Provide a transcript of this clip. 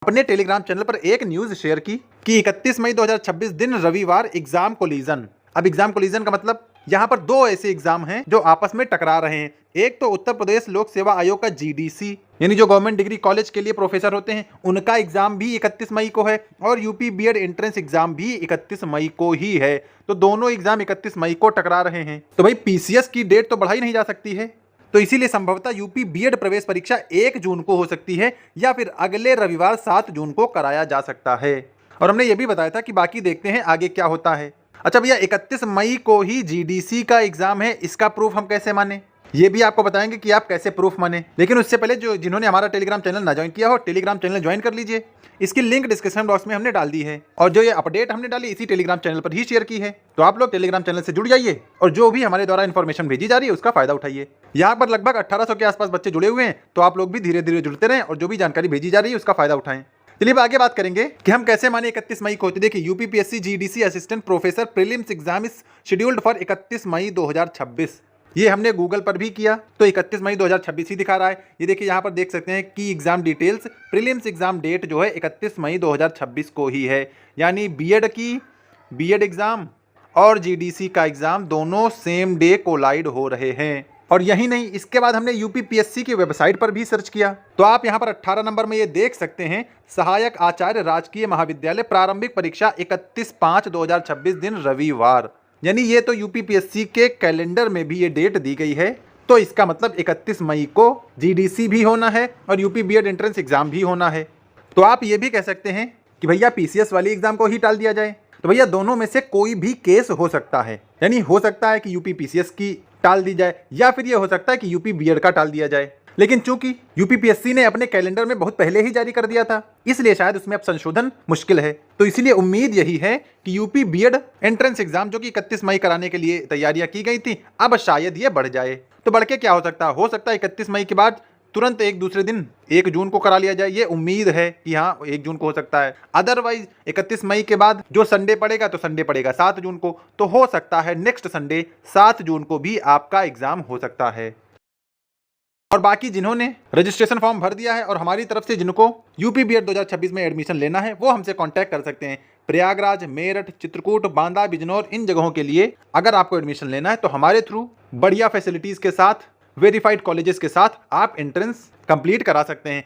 अपने Telegram channel पर एक न्यूज शेयर की कि 31 मई 2026 दिन रविवार एग्जाम कोलिजन। अब एग्जाम कोलिजन का मतलब यहाँ पर दो ऐसे एग्जाम हैं जो आपस में टकरा रहे हैं। एक तो उत्तर प्रदेश लोक सेवा आयोग का जीडीसी यानी जो गवर्नमेंट डिग्री कॉलेज के लिए प्रोफेसर होते हैं उनका एग्जाम भी 31 मई को है और यूपी बीएड एंट्रेंस एग्जाम भी 31 मई को ही है। तो दोनों एग्जाम 31 मई को टकरा रहे हैं। तो भाई पीसीएस की डेट तो बढ़ाई नहीं जा सकती है, तो इसीलिए संभवतः यूपी बीएड प्रवेश परीक्षा 1 जून को हो सकती है या फिर अगले रविवार 7 जून को कराया जा सकता है। और हमने ये भी बताया था कि बाकी देखते हैं आगे क्या होता है। अच्छा भैया, 31 मई को ही जीडीसी का एग्जाम है, इसका प्रूफ हम कैसे माने, ये भी आपको बताएंगे कि आप कैसे प्रूफ माने। लेकिन उससे पहले जिन्होंने हमारा टेलीग्राम चैनल ना ज्वाइन किया हो, टेलीग्राम चैनल ज्वाइन कर लीजिए। इसकी लिंक डिस्क्रिप्शन बॉक्स में हमने डाल दी है और जो ये अपडेट हमने डाली इसी टेलीग्राम चैनल पर ही शेयर की है। तो आप लोग टेलीग्राम चैनल से जुड़ जाइए और जो भी हमारे द्वारा इन्फॉर्मेशन भेजी जा रही है उसका फायदा उठाइए। यहाँ पर लगभग 1800 के आसपास बच्चे जुड़े हुए हैं, तो आप लोग भी धीरे धीरे जुड़ते रहें और जो भी जानकारी भेजी जा रही है उसका फायदा उठाएं। चलिए अब आगे बात करेंगे कि हम कैसे माने 31 मई को। तो देखिए, UPPSC GDC assistant professor prelims exam is scheduled for 31 मई 2026। ये हमने गूगल पर भी किया तो 31 मई 2026 ही दिखा रहा है। ये देखिए, यहाँ पर देख सकते हैं कि exam details prelims exam date जो है 31 मई 2026 को ही है। यानी बीएड एग्जाम और जीडीसी का एग्जाम दोनों सेम डे कोलाइड हो रहे हैं। और यही नहीं, इसके बाद हमने यूपीपीएससी की वेबसाइट पर भी सर्च किया तो आप यहाँ पर 18 नंबर में ये देख सकते हैं, सहायक आचार्य राजकीय महाविद्यालय प्रारंभिक परीक्षा 31/5/2026 दिन रविवार। यानी ये तो यूपीपीएससी के कैलेंडर में भी ये डेट दी गई है। तो इसका मतलब 31 मई को जीडीसी भी होना है और यूपी बीएड एंट्रेंस एग्जाम भी होना है। तो आप ये भी कह सकते हैं कि भैया पीसीएस वाली एग्जाम को ही टाल दिया जाए। तो भैया दोनों में से कोई भी केस हो सकता है। यानी हो सकता है कि यूपी पीसीएस की टाल दी जाए या फिर ये हो सकता है कि यूपी बीएड का टाल दिया जाए। लेकिन चूंकि यूपीपीएससी ने अपने कैलेंडर में बहुत पहले ही जारी कर दिया था, इसलिए शायद उसमें अब संशोधन मुश्किल है। तो इसीलिए उम्मीद यही है कि यूपी बीएड एंट्रेंस एग्जाम जो कि 31 मई कराने के लिए तैयारियां की गई थी, अब शायद ये बढ़ जाए। तो बढ़ के क्या हो सकता है? हो सकता है 31 मई के बाद तुरंत एक दूसरे दिन 1 जून को करा लिया जाए। ये उम्मीद है कि हाँ 1 जून को हो सकता है। अदरवाइज 31 मई के बाद जो संडे पड़ेगा तो संडे पड़ेगा 7 जून को, तो हो सकता है नेक्स्ट संडे 7 जून को भी आपका एग्जाम हो सकता है। और बाकी जिन्होंने रजिस्ट्रेशन फॉर्म भर दिया है और हमारी तरफ से जिनको यूपी बीएड 2026 में एडमिशन लेना है वो हमसे कांटेक्ट कर सकते हैं। प्रयागराज, मेरठ, चित्रकूट, बांदा, बिजनौर, इन जगहों के लिए अगर आपको एडमिशन लेना है तो हमारे थ्रू बढ़िया फैसिलिटीज़ के साथ, वेरीफाइड कॉलेजेस के साथ आप एंट्रेंस कंप्लीट करा सकते हैं।